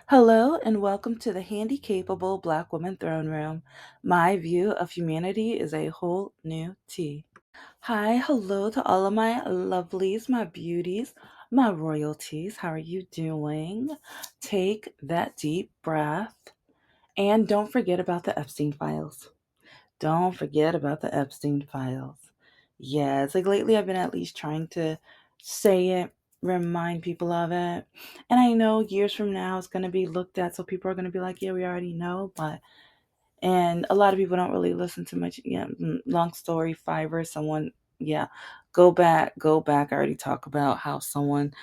Hello and welcome to the Handicapable Black Woman Throne Room. My view of humanity is a whole new tea. Hi, hello to all of my lovelies, my beauties, my royalties. How are you doing? Take that deep breath and don't forget about the Epstein files. Don't forget about the Epstein files. Yeah, it's like lately I've been at least trying to say it, remind people of it. And I know years from now it's going to be looked at, so people are going to be like, yeah, we already know. And a lot of people don't really listen to much. Yeah, long story, Fiverr, someone, yeah, go back. I already talk about how someone,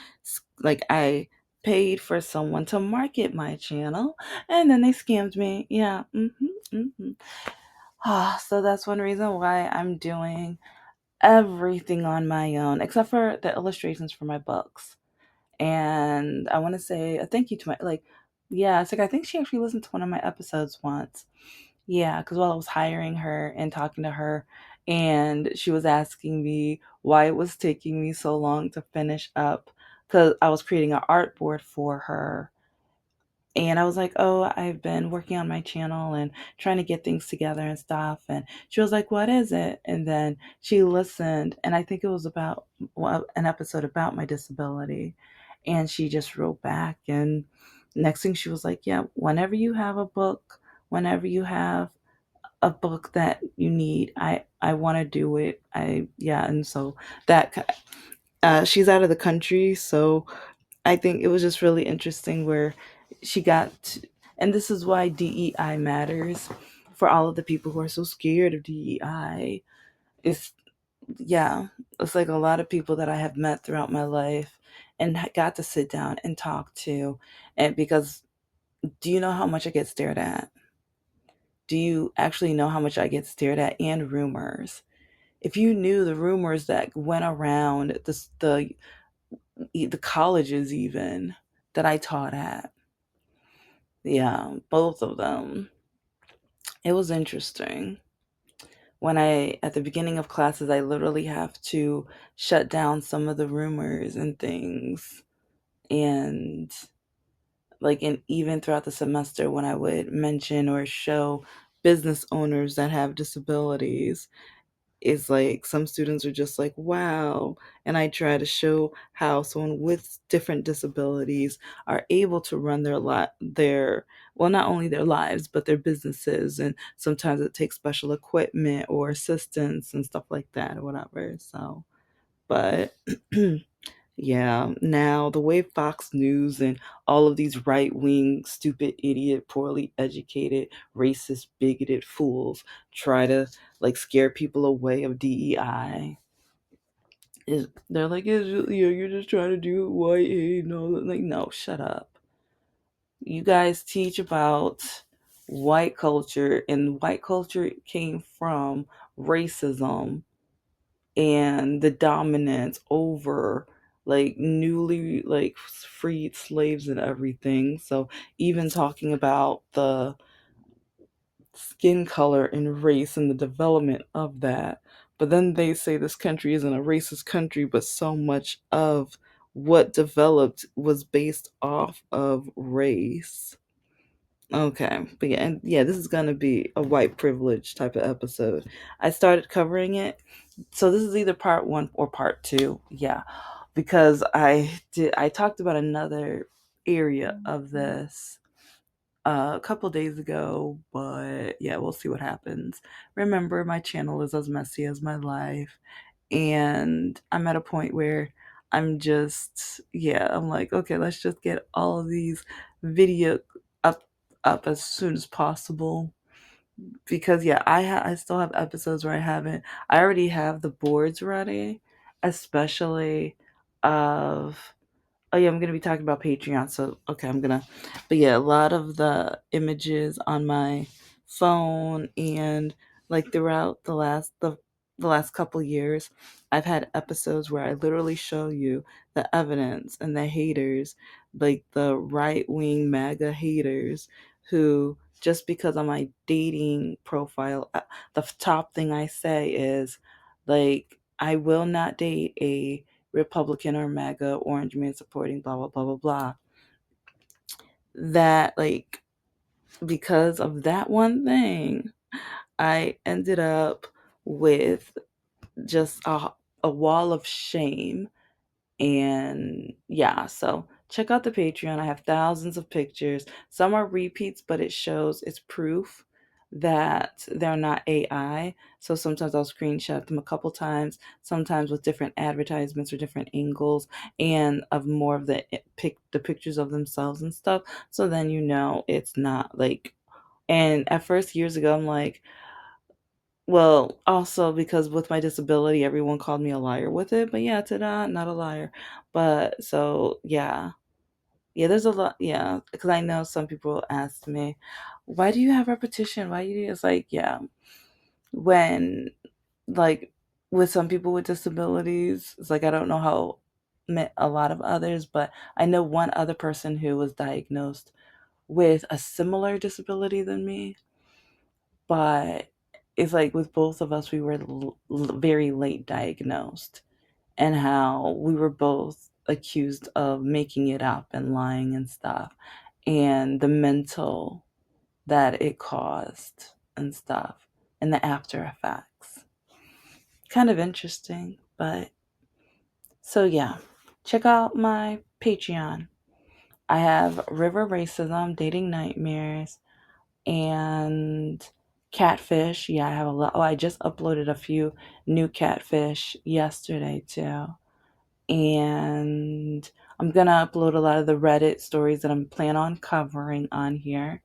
like, I paid for someone to market my channel and then they scammed me. Yeah, so that's one reason why I'm doing everything on my own, except for the illustrations for my books. And I want to say a thank you to yeah, it's like I think she actually listened to one of my episodes once. Yeah, because while I was hiring her and talking to her, and she was asking me why it was taking me so long to finish up, because I was creating an artboard for her and I was like, oh, I've been working on my channel and trying to get things together and stuff. And she was like, what is it? And then she listened. And I think it was about an episode about my disability. And she just wrote back. And next thing she was like, yeah, whenever you have a book, whenever you have a book that you need, I want to do it. Yeah. And so that, she's out of the country. So I think it was just really interesting where she got, and this is why DEI matters for all of the people who are so scared of DEI. It's, yeah, it's like a lot of people that I have met throughout my life and got to sit down and talk to. And because, do you know how much I get stared at? Do you actually know how much I get stared at and rumors? If you knew the rumors that went around the colleges even that I taught at, yeah, both of them. It was interesting. When at the beginning of classes, I literally have to shut down some of the rumors and things. And and even throughout the semester, when I would mention or show business owners that have disabilities, is like some students are just like, wow. And I try to show how someone with different disabilities are able to run their well, not only their lives but their businesses, and sometimes it takes special equipment or assistance and stuff like that or whatever. So but yeah, now the way Fox News and all of these right wing, stupid, idiot, poorly educated, racist, bigoted fools try to scare people away of DEI. They're like, you're just trying to do white hate. No, like, no, shut up. You guys teach about white culture, and white culture came from racism and the dominance over newly freed slaves and everything. So even talking about the skin color and race and the development of that, but then they say this country isn't a racist country, but so much of what developed was based off of race. Okay, but yeah, and yeah, this is gonna be a white privilege type of episode. I started covering it, so this is either part one or part two. Yeah, because I talked about another area of this a couple days ago, but yeah, we'll see what happens. Remember, my channel is as messy as my life, and I'm at a point where I'm like, okay, let's just get all of these video up as soon as possible, because yeah, I still have episodes where I already have the boards ready, especially of, oh yeah, I'm gonna be talking about Patreon. So okay, but yeah, a lot of the images on my phone and throughout the last couple years, I've had episodes where I literally show you the evidence and the haters, like the right wing MAGA haters, who just because on my dating profile, the top thing I say is I will not date a Republican or MAGA, orange man supporting, blah, blah, blah, blah, blah. that, like, because of that one thing, I ended up with just a wall of shame. And yeah, so check out the Patreon. I have thousands of pictures. Some are repeats, but it shows it's proof that they're not AI. So sometimes I'll screenshot them a couple times, sometimes with different advertisements or different angles, and of more of the pictures of themselves and stuff. So then it's not like. And at first, years ago, I'm like, well, also because with my disability, everyone called me a liar with it. But yeah, ta-da, not a liar. But so yeah, yeah. There's a lot. Yeah, because I know some people ask me, "Why do you have repetition? Why do you?" It's like, yeah, when like with some people with disabilities, it's like I don't know how a lot of others, but I know one other person who was diagnosed with a similar disability than me, but it's like with both of us, we were very late diagnosed, and how we were both accused of making it up and lying and stuff, and the mental that it caused and stuff, and the after effects. Kind of interesting, but so yeah, check out my Patreon. I have River Racism, Dating Nightmares, and catfish. Yeah, I have a lot. Oh, I just uploaded a few new catfish yesterday too. And I'm gonna upload a lot of the Reddit stories that I'm plan on covering on here.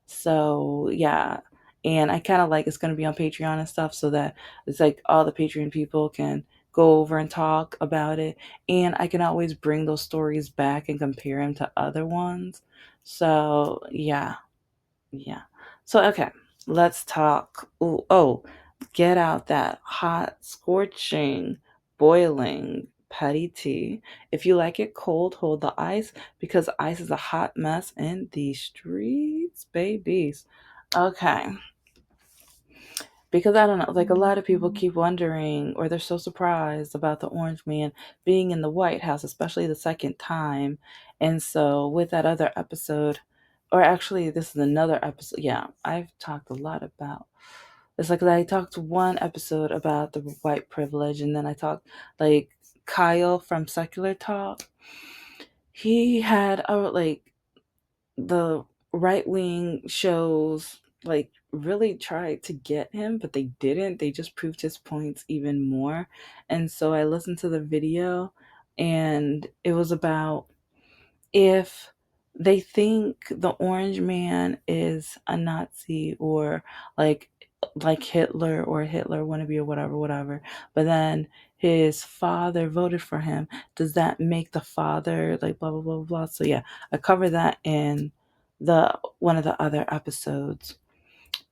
So yeah. And I kind of like it's gonna be on Patreon and stuff, so that it's like all the Patreon people can go over and talk about it. And I can always bring those stories back and compare them to other ones. So yeah. Yeah. So, okay, let's talk. Ooh, oh, get out that hot, scorching, boiling patty tea. If you like it cold, hold the ice because ice is a hot mess in the streets, babies. Okay. Because I don't know, like a lot of people keep wondering or they're so surprised about the Orange Man being in the White House, especially the second time. And so, with that other episode, or actually, this is another episode. Yeah, I've talked a lot about. It's like I talked one episode about the white privilege, and then I talked like Kyle from Secular Talk. He had like the right wing shows like really tried to get him, but they didn't. They just proved his points even more. And so I listened to the video, and it was about if they think the Orange Man is a Nazi or like Hitler or Hitler wannabe or whatever, but then his father voted for him, does that make the father like blah blah blah blah? So yeah, I covered that in the one of the other episodes.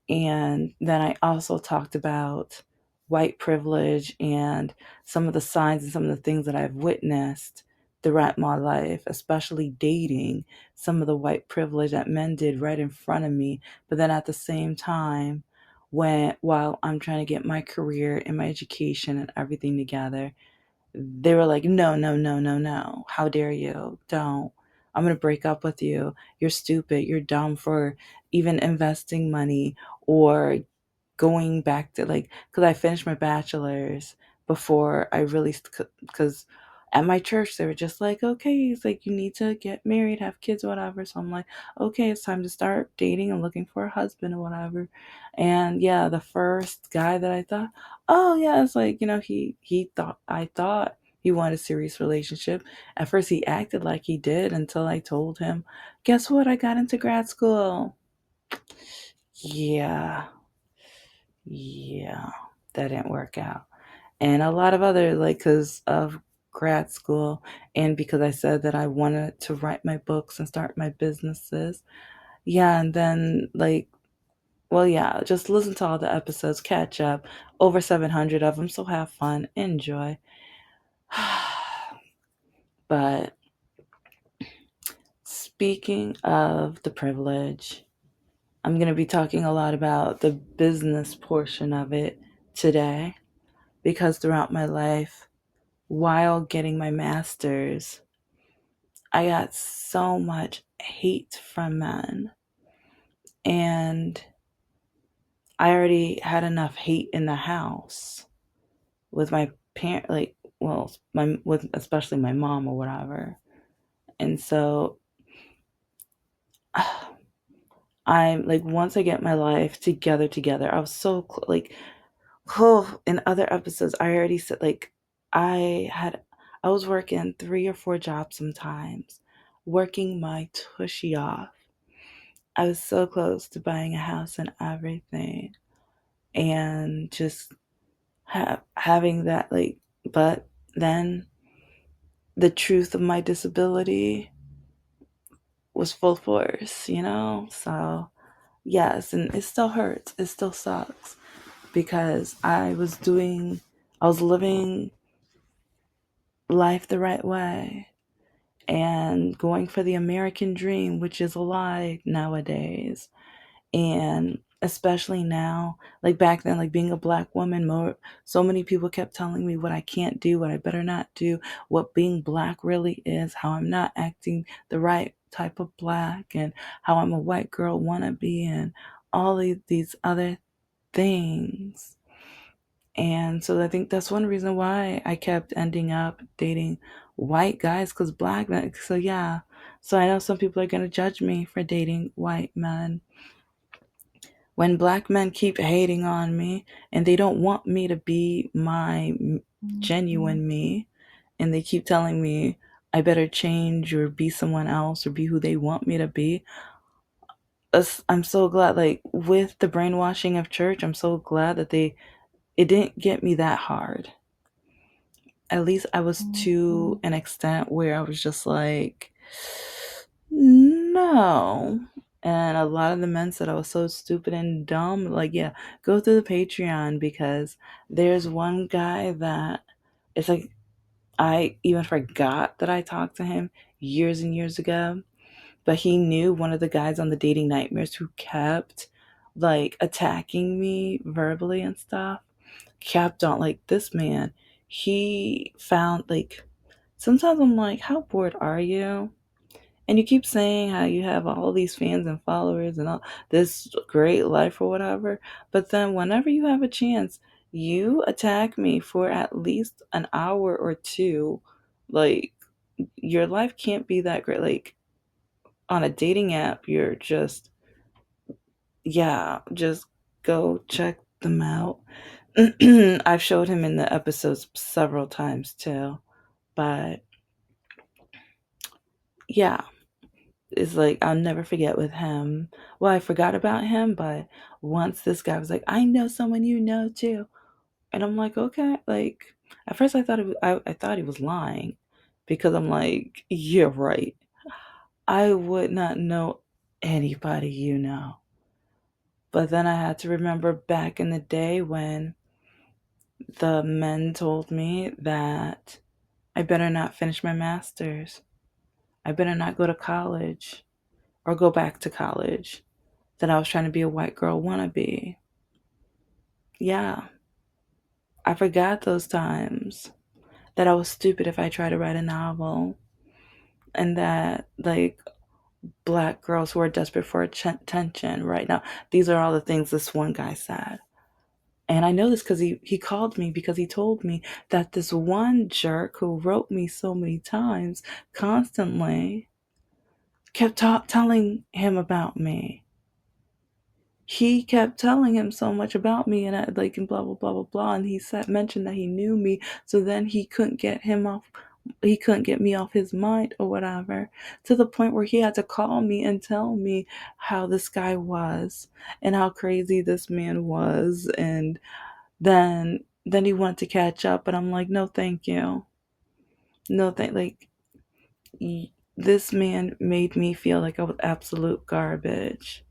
And then I also talked about white privilege and some of the signs and some of the things that I've witnessed throughout my life, especially dating some of the white privilege that men did right in front of me. But then at the same time, while I'm trying to get my career and my education and everything together, they were like, no, no, no, no, no. How dare you? Don't. I'm going to break up with you. You're stupid. You're dumb for even investing money or going back to like, because I finished my bachelor's before I really, because at my church they were just like, okay, it's like you need to get married, have kids, whatever. So I'm like, okay, it's time to start dating and looking for a husband or whatever. And yeah, the first guy that I thought, oh yeah, it's like, I thought he wanted a serious relationship. At first he acted like he did until I told him, guess what, I got into grad school. Yeah, yeah, that didn't work out. And a lot of other, like, because of grad school and because I said that I wanted to write my books and start my businesses. Yeah, and then, like, well, yeah, just listen to all the episodes, catch up, over 700 of them, so have fun, enjoy. But speaking of the privilege, I'm going to be talking a lot about the business portion of it today because throughout my life, while getting my master's, I got so much hate from men. And I already had enough hate in the house with my parent, like, well, my with especially my mom or whatever. And so I'm like, once I get my life together, I was so like, oh, in other episodes, I already said like, I had, I was working 3 or 4 jobs sometimes, working my tushy off. I was so close to buying a house and everything, and just having that like, but then the truth of my disability was full force, you know? So, yes, and it still hurts. It still sucks because I was living life the right way and going for the American dream, which is a lie nowadays. And especially now, like back then, like being a black woman, so many people kept telling me what I can't do, what I better not do, what being black really is, how I'm not acting the right type of black, and how I'm a white girl wannabe, and all of these other things. And so I think that's one reason why I kept ending up dating white guys, because black men. So yeah, so I know some people are going to judge me for dating white men when black men keep hating on me and they don't want me to be my genuine me, and they keep telling me I better change or be someone else or be who they want me to be. I'm so glad, like with the brainwashing of church, I'm so glad that it didn't get me that hard. At least I was to an extent where I was just like, no. And a lot of the men said I was so stupid and dumb. Like, yeah, go through the Patreon, because there's one guy that it's like, I even forgot that I talked to him years and years ago, but he knew one of the guys on the Dating Nightmares who kept like attacking me verbally and stuff. Kept on, like, this man, he found like, sometimes I'm like, how bored are you? And you keep saying how you have all these fans and followers and all this great life or whatever, but then whenever you have a chance, you attack me for at least an hour or two. Like, your life can't be that great. Like, on a dating app, you're just, yeah, just go check them out. I've showed him in the episodes several times too, but yeah, it's like I'll never forget with him. Well, I forgot about him, but once this guy was like, "I know someone you know too," and I'm like, "Okay." Like at first, I thought I thought he was lying, because I'm like, "Yeah, right. I would not know anybody you know." But then I had to remember back in the day when the men told me that I better not finish my master's. I better not go to college or go back to college. That I was trying to be a white girl wannabe. Yeah, I forgot those times. That I was stupid if I tried to write a novel. And that, like, black girls who are desperate for attention right now. These are all the things this one guy said. And I know this because he called me, because he told me that this one jerk who wrote me so many times constantly kept telling him about me. He kept telling him so much about me, and I, like, and blah blah blah blah blah, and he said, mentioned that he knew me, so then he couldn't get me off his mind or whatever, to the point where he had to call me and tell me how this guy was and how crazy this man was. And then he wanted to catch up, but I'm like, no thank you, no thank, like, this man made me feel like I was absolute garbage.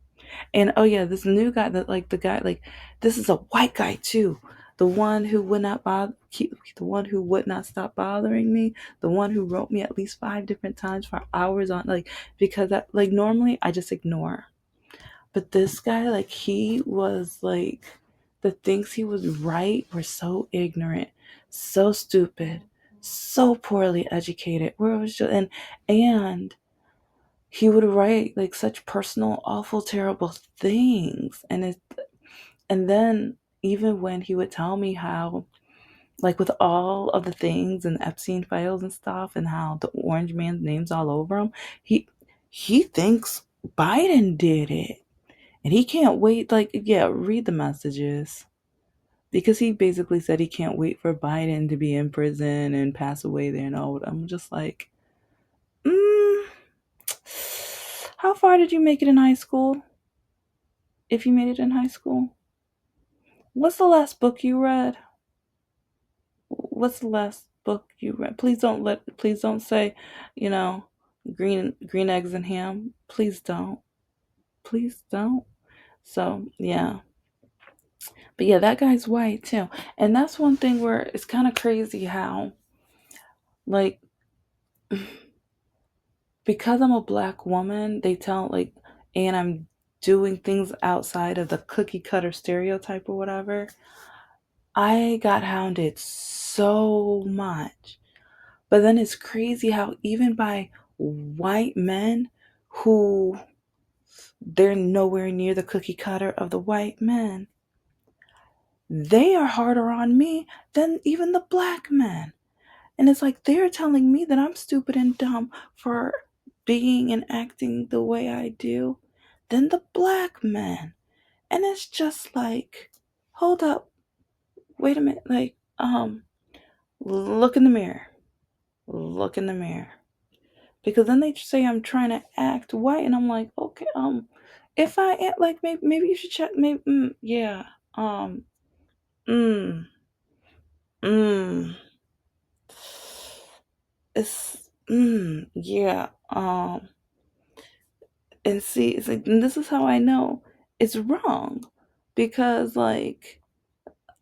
And oh yeah, this new guy, that, like, the guy, like, this is a white guy too. The one who would not bother, the one who would not stop bothering me, the one who wrote me at least 5 different times for hours on, like, because that, like, normally I just ignore. But this guy, like, he was like, the things he was right were so ignorant, so stupid, so poorly educated. Where it was just, and he would write like such personal, awful, terrible things. And then even when he would tell me how, like with all of the things and Epstein files and stuff, and how the orange man's name's all over him, he he thinks Biden did it. And he can't wait, like, yeah, read the messages. Because he basically said he can't wait for Biden to be in prison and pass away there and all. I'm just like, mm, how far did you make it in high school? If you made it in high school, what's the last book you read? What's the last book you read? Please don't say, you know, green eggs and ham. Please don't. Please don't. So yeah. But yeah, that guy's white too. And that's one thing where it's kind of crazy how, like, because I'm a black woman, they tell, like, and I'm doing things outside of the cookie cutter stereotype or whatever, I got hounded so much. But then it's crazy how even by white men who, they're nowhere near the cookie cutter of the white men, they are harder on me than even the black men. And it's like they're telling me that I'm stupid and dumb for being and acting the way I do than the black men. And it's just like, hold up, wait a minute, like, look in the mirror. Look in the mirror. Because then they say I'm trying to act white, and I'm like, okay, if I act like, maybe you should check, maybe, yeah, um, mm, mm, yeah, and see, it's like, and this is how I know it's wrong, because like,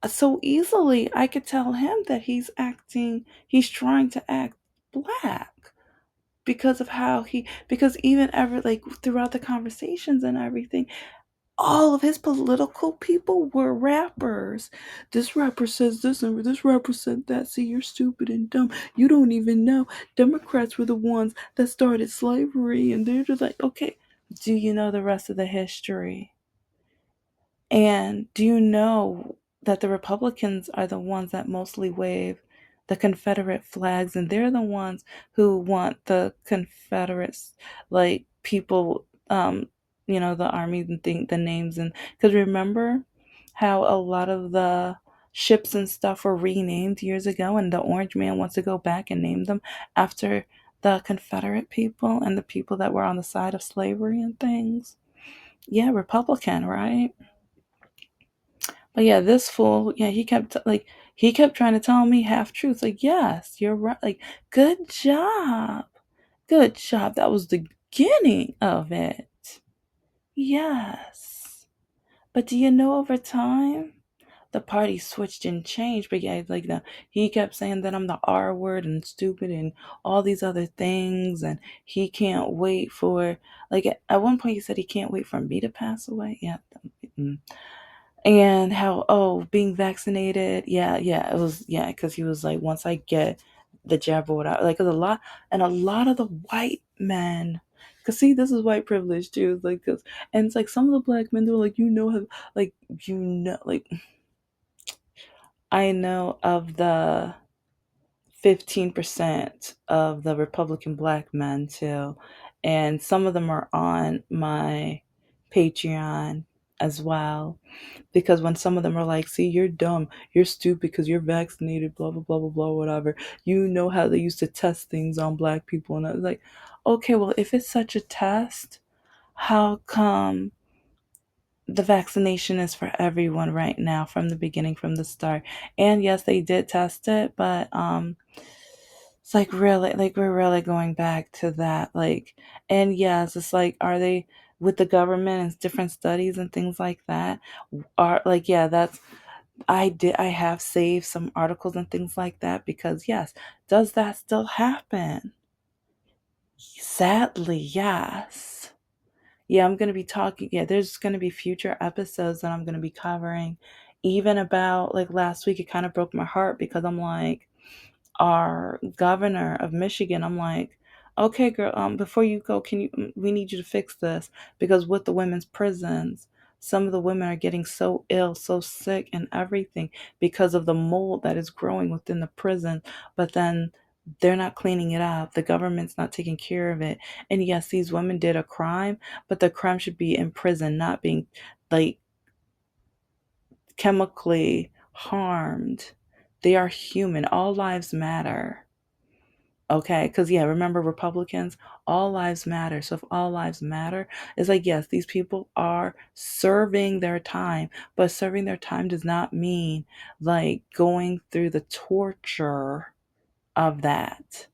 so easily I could tell him that he's trying to act black because of how because even ever, like, throughout the conversations and everything, all of his political people were rappers. This rapper says this and this rapper said that. See, you're stupid and dumb. You don't even know. Democrats were the ones that started slavery, and they're just like, okay, do you know the rest of the history? And do you know that the Republicans are the ones that mostly wave the Confederate flags, and they're the ones who want the Confederates, like, people, the army, and think the names, and because remember how a lot of the ships and stuff were renamed years ago, and the Orange Man wants to go back and name them after the Confederate people and the people that were on the side of slavery and things. Yeah, Republican, right? But yeah, this fool, yeah, he kept trying to tell me half truths. Like, yes, you're right. Like, good job, good job. That was the beginning of it. Yes, but do you know over time the party switched and changed? But yeah, like, no, he kept saying that I'm the R word and stupid and all these other things, and he can't wait for, like, at one point he said he can't wait for me to pass away. Yeah. mm and how, oh, being vaccinated, yeah, it was, yeah, because he was like, once I get the jab or whatever, like, 'cause a lot of the white men, because see, this is white privilege too. It's like, cause, and it's like some of the black men, they're like, how, like, like, I know of the 15% of the Republican black men too, and some of them are on my Patreon as well, because when some of them are like, see, you're dumb, you're stupid because you're vaccinated, blah blah blah blah blah, whatever, you know how they used to test things on black people, and I was like, okay, well, if it's such a test, how come the vaccination is for everyone right now from the beginning, from the start? And yes, they did test it, but it's like, really, like, we're really going back to that, like, and yes, it's like, are they, with the government and different studies and things like that, are like, yeah, that's, I have saved some articles and things like that, because yes, does that still happen? Sadly, yes. Yeah, I'm going to be talking, yeah, there's going to be future episodes that I'm going to be covering, even about, like, last week it kind of broke my heart, because I'm like, our governor of Michigan, I'm like, okay, girl, before you go, we need you to fix this because with the women's prisons, some of the women are getting so ill, so sick, and everything because of the mold that is growing within the prison. But then they're not cleaning it up. The government's not taking care of it. And yes, these women did a crime, but the crime should be in prison, not being like chemically harmed. They are human. All lives matter. Okay, because yeah, remember Republicans, all lives matter. So if all lives matter, it's like, yes, these people are serving their time, but serving their time does not mean like going through the torture of that.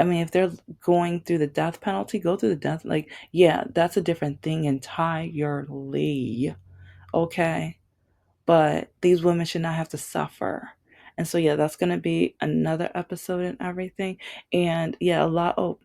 I mean, if they're going through the death penalty, go through the death, like, yeah, that's a different thing entirely. Okay, but these women should not have to suffer. And so, yeah, that's going to be another episode and everything. And yeah, a lot. Oh,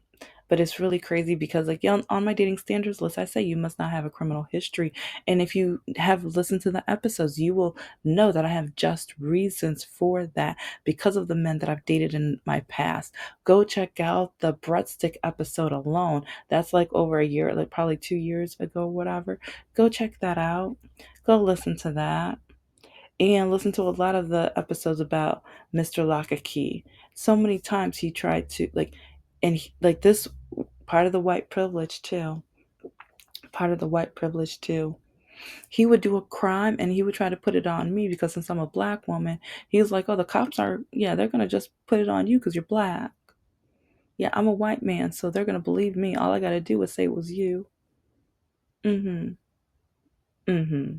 but it's really crazy because, like, yeah, on my dating standards list, I say you must not have a criminal history. And if you have listened to the episodes, you will know that I have just reasons for that because of the men that I've dated in my past. Go check out the breadstick episode alone. That's like over a year, like probably 2 years ago, whatever. Go check that out. Go listen to that and listen to a lot of the episodes about Mr. Key. So many times he tried to like this part of the white privilege too. Part of the white privilege too. He would do a crime and he would try to put it on me because since I'm a black woman, he was like, "Oh, the cops are yeah, they're gonna just put it on you because you're black. Yeah, I'm a white man, so they're gonna believe me. All I gotta do is say it was you." Mm-hmm. Mm-hmm.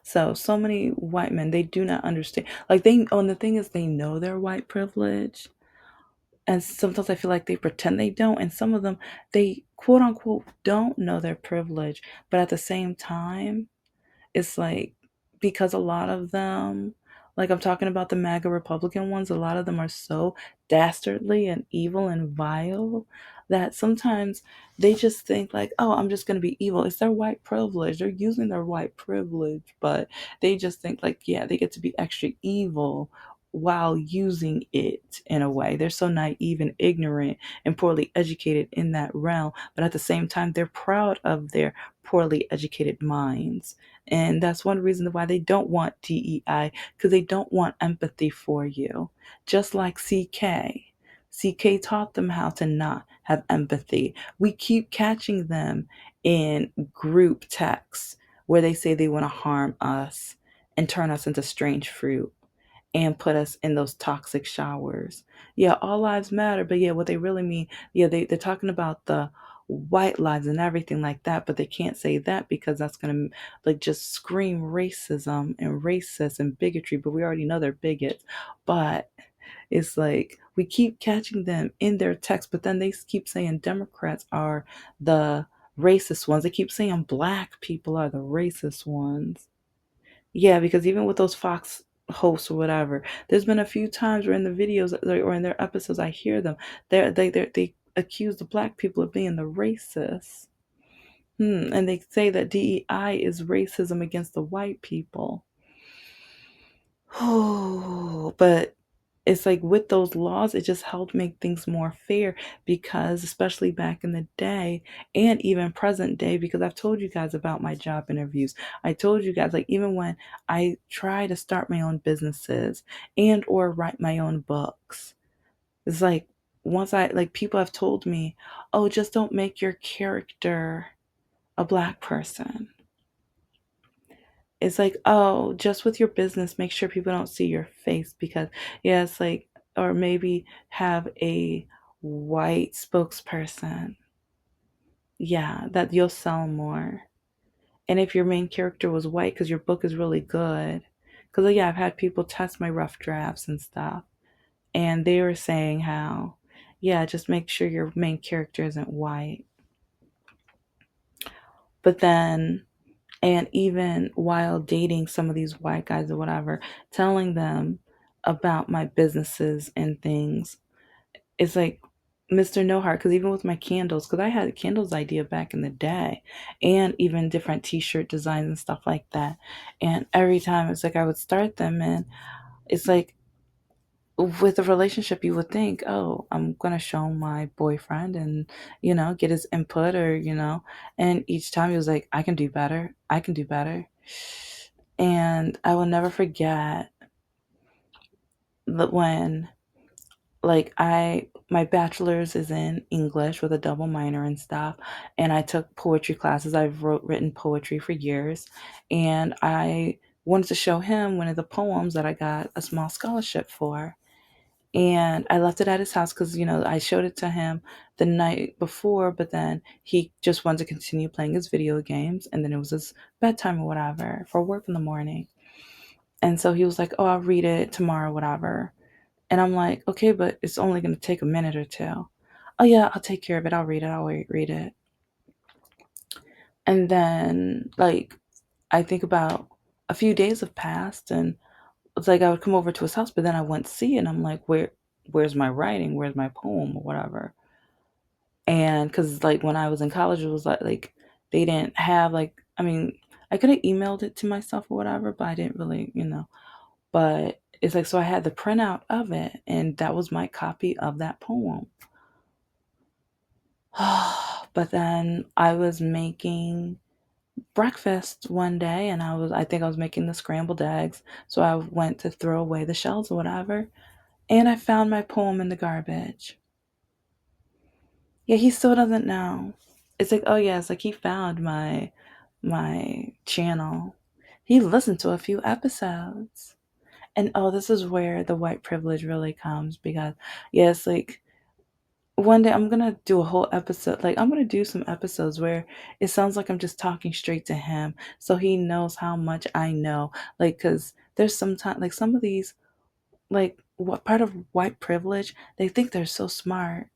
So many white men, they do not understand. Like and the thing is, they know their white privilege, and sometimes I feel like they pretend they don't, and some of them, they quote unquote don't know their privilege, but at the same time, it's like because a lot of them, like I'm talking about the MAGA Republican ones, a lot of them are so dastardly and evil and vile that sometimes they just think like, oh, I'm just going to be evil. It's their white privilege. They're using their white privilege, but they just think like, yeah, they get to be extra evil while using it in a way. They're so naive and ignorant and poorly educated in that realm, but at the same time, they're proud of their poorly educated minds. And that's one reason why they don't want DEI, because they don't want empathy for you. Just like CK. CK taught them how to not have empathy. We keep catching them in group texts where they say they want to harm us and turn us into strange fruit and put us in those toxic showers. Yeah, all lives matter, but yeah, what they really mean, yeah, they're talking about the white lives and everything like that, but they can't say that because that's gonna like just scream racism and racist and bigotry, but we already know they're bigots. But it's like we keep catching them in their text, but then they keep saying Democrats are the racist ones. They keep saying black people are the racist ones. Yeah, because even with those Fox hosts or whatever, there's been a few times where in the videos or in their episodes, I hear them. They accuse the black people of being the racists. And they say that DEI is racism against the white people. Oh, but it's like with those laws, it just helped make things more fair because, especially back in the day and even present day, because I've told you guys about my job interviews. I told you guys, like, even when I try to start my own businesses and or write my own books, it's like once like people have told me, oh, just don't make your character a black person. It's like, oh, just with your business, make sure people don't see your face because, yeah, it's like, or maybe have a white spokesperson. Yeah, that you'll sell more. And if your main character was white, because your book is really good, because, yeah, I've had people test my rough drafts and stuff, and they were saying how, yeah, just make sure your main character isn't white. But then and even while dating some of these white guys or whatever, telling them about my businesses and things, it's like Mr. No Heart. Because even with my candles, because I had a candles idea back in the day, and even different T-shirt designs and stuff like that. And every time it's like I would start them, and it's like with a relationship, you would think, oh, I'm going to show my boyfriend and, get his input or, and each time he was like, I can do better. I can do better. And I will never forget that when, like, my bachelor's is in English with a double minor and stuff. And I took poetry classes. I've written poetry for years. And I wanted to show him one of the poems that I got a small scholarship for. And I left it at his house because, I showed it to him the night before, but then he just wanted to continue playing his video games. And then it was his bedtime or whatever for work in the morning. And so he was like, oh, I'll read it tomorrow, whatever. And I'm like, okay, but it's only going to take a minute or two. Oh, yeah, I'll take care of it. I'll read it. I'll read it. And then, like, I think about a few days have passed, and it's like I would come over to his house, but then I wouldn't see it. And I'm like, where's my writing? Where's my poem or whatever? And because like when I was in college, it was like they didn't have like I mean I could have emailed it to myself or whatever, but I didn't really But it's like so I had the printout of it, and that was my copy of that poem. But then I was making breakfast one day, and I think I was making the scrambled eggs, so I went to throw away the shells or whatever, and I found my poem in the garbage. Yeah, he still doesn't know. It's like, oh yeah, it's like he found my channel. He listened to a few episodes. And oh, this is where the white privilege really comes because yeah, it's like one day I'm gonna do a whole episode. Like I'm gonna do some episodes where it sounds like I'm just talking straight to him, so he knows how much I know. Like, cause there's sometimes like some of these like what part of white privilege they think they're so smart.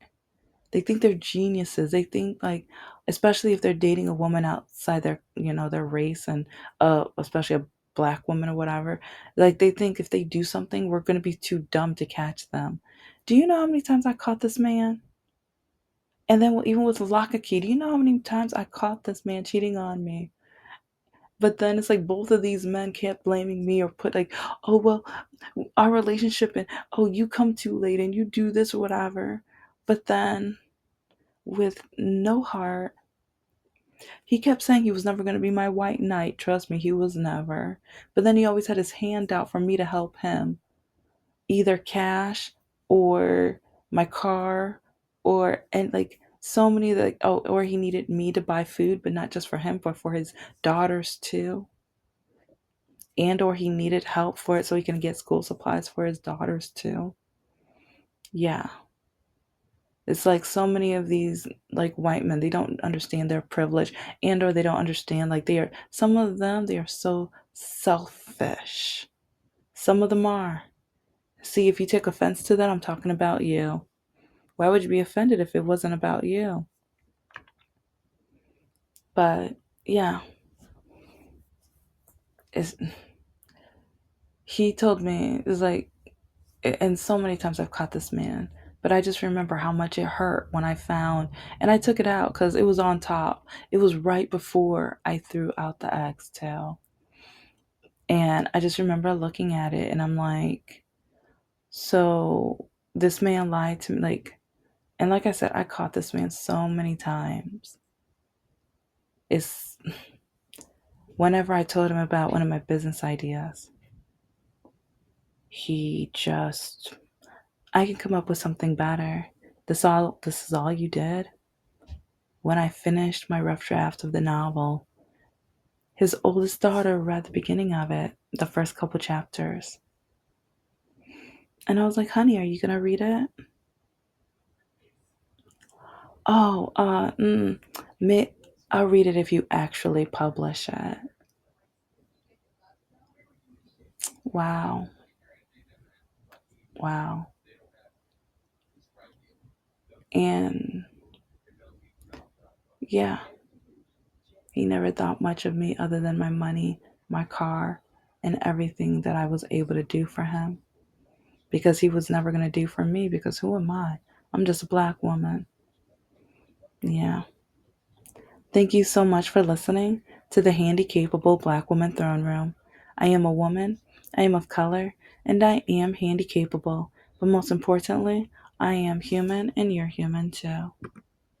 They think they're geniuses. They think like, especially if they're dating a woman outside their race and especially a black woman or whatever. Like they think if they do something, we're gonna be too dumb to catch them. Do you know how many times I caught this man? And then even with lock and key, do you know how many times I caught this man cheating on me? But then it's like both of these men kept blaming me or put like, oh well, our relationship and oh you come too late and you do this or whatever. But then with no heart. He kept saying he was never going to be my white knight. Trust me, he was never. But then he always had his hand out for me to help him, either cash or my car or and like so many like oh or he needed me to buy food but not just for him but for his daughters too, and or he needed help for it so he can get school supplies for his daughters too. Yeah. It's like so many of these like white men, they don't understand their privilege and or they don't understand like they are some of them they are so selfish. Some of them are. See, if you take offense to that, I'm talking about you. Why would you be offended if it wasn't about you? But yeah, it's he told me it's like and so many times I've caught this man, but I just remember how much it hurt when I found and I took it out because it was on top. It was right before I threw out the axe tail. And I just remember looking at it and I'm like, so this man lied to me. Like, and like I said, I caught this man so many times. It's whenever I told him about one of my business ideas, he just, I can come up with something better. This is all you did? When I finished my rough draft of the novel, his oldest daughter read the beginning of it, the first couple chapters. And I was like, honey, are you going to read it? Oh, may, I'll read it if you actually publish it. Wow. Wow. And yeah, he never thought much of me other than my money, my car, and everything that I was able to do for him. Because he was never going to do for me, because who am I? I'm just a black woman. Yeah. Thank you so much for listening to the Handicapable Black Woman Throne Room. I am a woman, I am of color, and I am handicapable. But most importantly, I am human and you're human too.